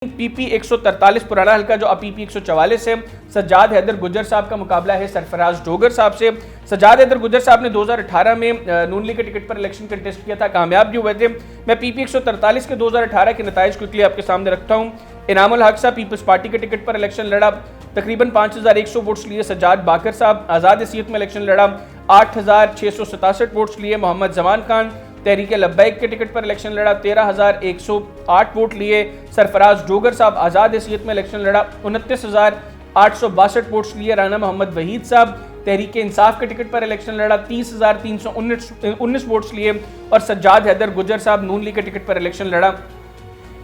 PP 143 पुराना हल्का जो अब पीपी 144 है, सज्जाद हैदर गुजर साहब का मुकाबला है सरफराज डोगर साहब से। सज्जाद हैदर गुजर साहब ने 2018 में नून लीग के टिकट पर इलेक्शन कंटेस्ट किया था, कामयाब भी हुए थे। मैं पीपी 143 के 2018 के नताइज क्विकली आपके सामने रखता हूँ। इनामुल हक साहब पीपल्स पार्टी के टिकट पर इलेक्शन लड़ा, तकरीबन 5100 वोट्स लिए। सज्जाद बाकर साहब आज़ाद हैसियत में इलेक्शन लड़ा, 8667 वोट्स लिए। मोहम्मद जमान खान तहरीक लब्बैक के टिकट पर इलेक्शन लड़ा, 13108 वोट लिए। सरफराज डोगर साहब आज़ाद हैसियत में इलेक्शन लड़ा, 29862 वोट्स लिए। राना मोहम्मद वहीद साहब तहरीक इंसाफ के टिकट पर इलेक्शन लड़ा, 30319 वोट्स लिए। और सज्जाद हैदर गुजर साहब नून लीग के टिकट पर इलेक्शन लड़ा,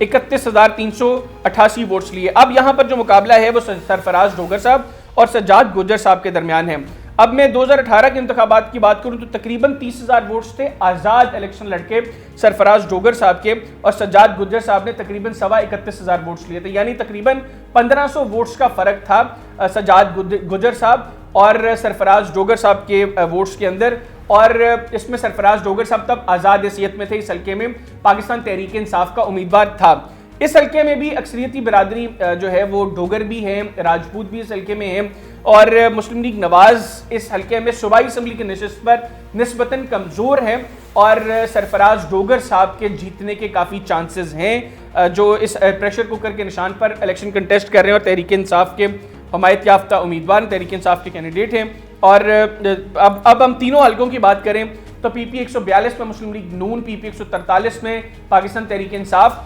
31388 वोट्स लिए। अब यहाँ पर जो मुकाबला है वो सरफराज डोगर साहब और सज्जाद गुजर साहब के दरमियान है। अब मैं 2018 के इंतखाबात की बात करूं तो तकरीबन 30,000 वोट्स थे आज़ाद इलेक्शन लड़के सरफराज डोगर साहब के, और सज्जाद गुजर साहब ने तकरीबन 31,000 वोट्स लिए थे, यानी तकरीबन 1500 वोट्स का फर्क था सज्जाद गुजर साहब और सरफराज डोगर साहब के वोट्स के अंदर। और इसमें सरफराज डोगर साहब तब आज़ाद हैसियत में थे, इस हल्के में पाकिस्तान तहरीक इंसाफ का उम्मीदवार था। इस हल्के में भी अक्सरियती बिरादरी जो है वो डोगर भी है, राजपूत भी इस हल्के में है, और मुस्लिम लीग नवाज इस हल्के में सूबाई असम्बली की नशिस्त पर निस्बतन कमज़ोर है, और सरफराज डोगर साहब के जीतने के काफ़ी चांसेस हैं, जो इस प्रेशर कुकर के निशान पर इलेक्शन कंटेस्ट कर रहे हैं और तहरीक इंसाफ के हमायत याफ्ता उम्मीदवार तहरीक इंसाफ के कैंडिडेट हैं। और अब हम तीनों हल्कों की बात करें तो पीपी 142 में मुस्लिम लीग नून, पीपी 143 में पाकिस्तान तहरीक इंसाफ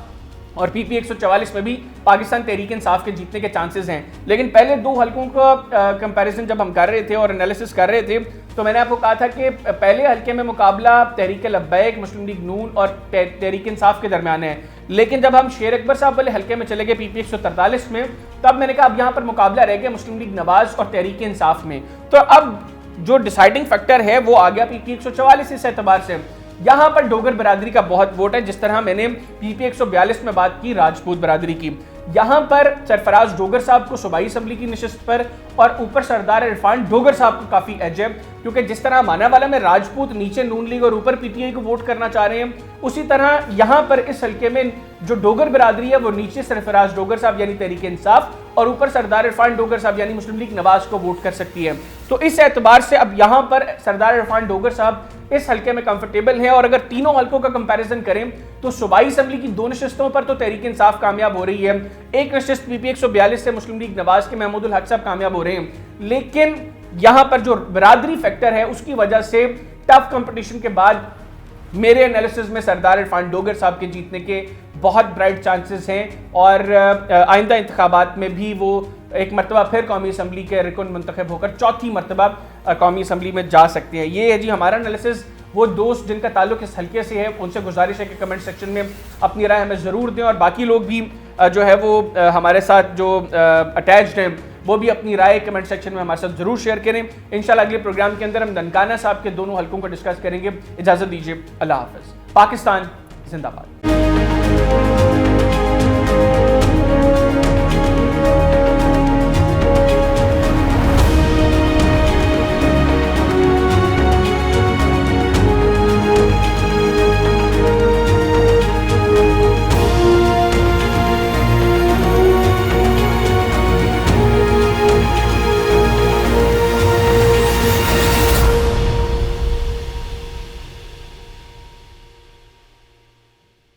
और पीपी 144 में भी पाकिस्तान तहरीक इंसाफ के जीतने के चांसेस हैं। लेकिन पहले दो हल्कों का कंपैरिजन जब हम कर रहे थे और एनालिसिस कर रहे थे तो मैंने आपको कहा था कि पहले हल्के में मुकाबला तहरीक लब्बैक, मुस्लिम लीग नून और तहरीक इंसाफ के दरमियान है। लेकिन जब हम शेर अकबर साहब वाले हल्के में चले गए पीपी 143 में, तब मैंने कहा अब यहाँ पर मुकाबला रह गया मुस्लिम लीग नवाज और तहरीक इंसाफ में। तो अब जो डिसाइडिंग फैक्टर है वो आ गया पीपी 144 इस एतबार से। यहाँ पर डोगर बरादरी का बहुत वोट है, जिस तरह मैंने पीपी 142 में बात की राजपूत बरादरी की। यहाँ पर सरफराज डोगर साहब को सूबाई असम्बली की नशिस्त पर और ऊपर सरदार इरफान डोगर साहब को काफ़ी एज है, क्योंकि जिस तरह मानावाला में राजपूत नीचे नून लीग और ऊपर पीटीआई को वोट करना चाह रहे हैं, उसी तरह यहाँ पर इस हल्के में जो डोगर बरादरी है वो नीचे सरफराज डोगर साहब यानी तहरीक इंसाफ और ऊपर सरदार इरफान डोगर साहब यानी मुस्लिम लीग नवाज को वोट कर सकती है। तो इस एतबार से अब यहाँ पर सरदार इरफान डोगर साहब इस हल्के में कंफर्टेबल है। और अगर तीनों हल्कों का कंपैरिजन करें तो सूबाई असम्बली की दो नशिस्तों पर तो तहरीक इंसाफ कामयाब हो रही है, एक नशिस्त पीपी 142 से मुस्लिम लीग नवाज के महमूदुल हक साहब कामयाब हो रहे हैं। लेकिन यहाँ पर जो बरादरी फैक्टर है उसकी वजह से टफ कंपटीशन के बाद मेरे एनालिसिस में सरदार इरफान डोगर साहब के जीतने के बहुत ब्राइट चांसेस हैं, और आइंदा इंतखाबात में भी वो एक मरतबा फिर कौमी असम्बली के रिकन मुंतखब होकर चौथी मरतबा कौमी असम्बली में जा सकते हैं। ये है जी हमारा एनालिसिस। वो दोस्त जिनका ताल्लुक इस हल्के से है उनसे गुजारिश है कि कमेंट सेक्शन में अपनी राय हमें ज़रूर दें, और बाकी लोग भी जो है वो हमारे साथ जो अटैच्ड हैं वो भी अपनी राय कमेंट सेक्शन में हमारे साथ जरूर शेयर करें। इंशाल्लाह अगले प्रोग्राम के अंदर हम ननकाना साहब के दोनों हल्कों को डिस्कस करेंगे। इजाज़त दीजिए, अल्लाह हाफ़िज़। पाकिस्तान जिंदाबाद।